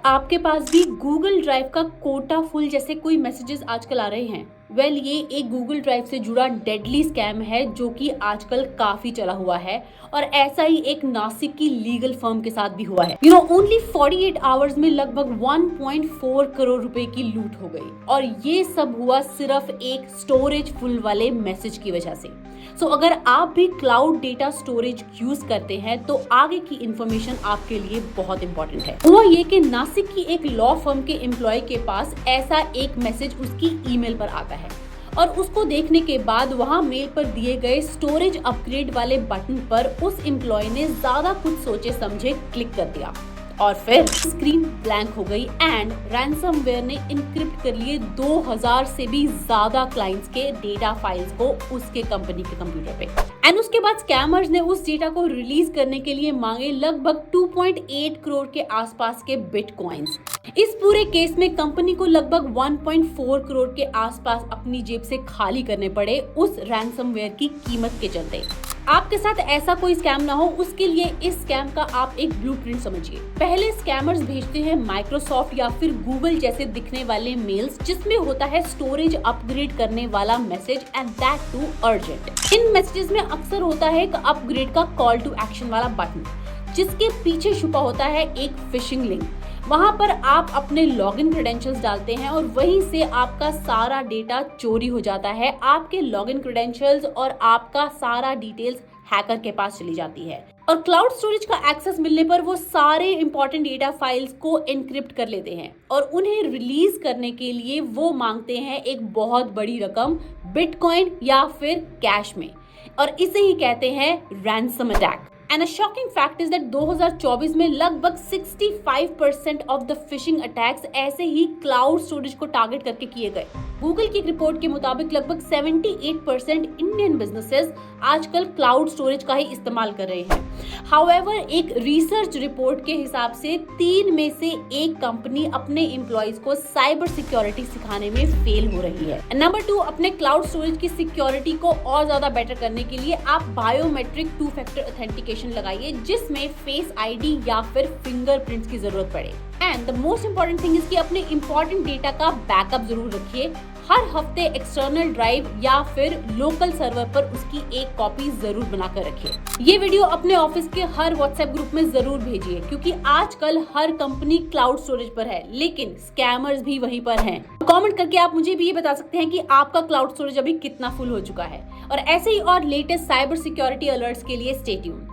आपके पास भी Google drive का कोटा फुल जैसे कोई मैसेजेस आजकल आ रहे हैं? ये एक गूगल ड्राइव से जुड़ा डेडली स्कैम है जो कि आजकल काफी चला हुआ है और ऐसा ही एक नासिक की लीगल फर्म के साथ भी हुआ है। ओनली 48 आवर्स में लगभग 1.4 करोड़ रुपए की लूट हो गई और ये सब हुआ सिर्फ एक स्टोरेज फुल वाले मैसेज की वजह से। अगर आप भी क्लाउड डेटा स्टोरेज यूज करते हैं तो आगे की इंफॉर्मेशन आपके लिए बहुत इंपॉर्टेंट है। हुआ ये कि नासिक की एक लॉ फर्म के एम्प्लॉय के पास ऐसा एक मैसेज उसकी ईमेल पर आता है और उसको देखने के बाद वहां मेल पर दिए गए स्टोरेज अपग्रेड वाले बटन पर उस एम्प्लॉय ने ज्यादा कुछ सोचे समझे क्लिक कर दिया और फिर स्क्रीन ब्लैंक हो गई एंड रैंसमवेयर ने इनक्रिप्ट कर लिए 2000 से भी ज्यादा क्लाइंट्स के डेटा फाइल्स को उसके कंपनी के कंप्यूटर पे। एंड उसके बाद स्कैमर्स ने उस डेटा को रिलीज करने के लिए मांगे लगभग 2.8 करोड़ के आसपास के बिटकॉइंस। इस पूरे केस में कंपनी को लगभग 1.4 करोड़ के आसपास अपनी जेब से खाली करने पड़े उस रैंसमवेयर की कीमत के चलते। आपके साथ ऐसा कोई स्कैम ना हो उसके लिए इस स्कैम का आप एक ब्लूप्रिंट समझिए। पहले स्कैमर्स भेजते हैं माइक्रोसॉफ्ट या फिर गूगल जैसे दिखने वाले मेल्स जिसमें होता है स्टोरेज अपग्रेड करने वाला message and that too urgent. इन मैसेजेस में अक्सर होता है एक अपग्रेड का कॉल टू एक्शन वाला बटन जिसके पीछे छुपा होता है एक फिशिंग लिंक। वहां पर आप अपने लॉगिन क्रेडेंशियल्स डालते हैं और वहीं से आपका सारा डेटा चोरी हो जाता है। आपके लॉगिन क्रेडेंशियल्स और आपका सारा डिटेल्स हैकर के पास चली जाती है और क्लाउड स्टोरेज का एक्सेस मिलने पर वो सारे इंपॉर्टेंट डेटा फाइल्स को एनक्रिप्ट कर लेते हैं और उन्हें रिलीज करने के लिए वो मांगते हैं एक बहुत बड़ी रकम बिटकॉइन या फिर कैश में और इसे ही कहते हैं ransom attack. And a shocking fact is that 2024 में लगभग 65% ऑफ द फिशिंग अटैक्स ऐसे ही क्लाउड स्टोरेज को टारगेट करके किए गए। गूगल की एक रिपोर्ट के मुताबिक लगभग 78% इंडियन बिजनेसेस आजकल क्लाउड स्टोरेज का ही इस्तेमाल कर रहे हैं। हाउएवर एक रिसर्च रिपोर्ट के हिसाब से 3 में से 1 कंपनी अपने एम्प्लॉइज को साइबर सिक्योरिटी सिखाने में फेल हो रही है। नंबर 2, अपने क्लाउड स्टोरेज की सिक्योरिटी को और ज्यादा बेटर करने के लिए आप बायोमेट्रिक 2 फैक्टर ऑथेंटिकेशन लगाइए जिसमें फेस आईडी या फिर फिंगरप्रिंट्स की जरूरत पड़े। And the most important thing is कि अपने इंपॉर्टेंट डेटा का बैकअप जरूर रखिए। हर हफ्ते एक्सटर्नल ड्राइव या फिर लोकल सर्वर पर उसकी एक कॉपी जरूर बनाकर रखिए। ये वीडियो अपने ऑफिस के हर व्हाट्सएप ग्रुप में जरूर भेजिए क्योंकि आजकल हर कंपनी क्लाउड स्टोरेज पर है लेकिन स्कैमर्स भी वहीं पर हैं। कमेंट करके आप मुझे भी ये बता सकते हैं कि आपका क्लाउड स्टोरेज अभी कितना फुल हो चुका है और ऐसे ही और लेटेस्ट साइबर सिक्योरिटी अलर्ट्स के लिए स्टे ट्यून्ड।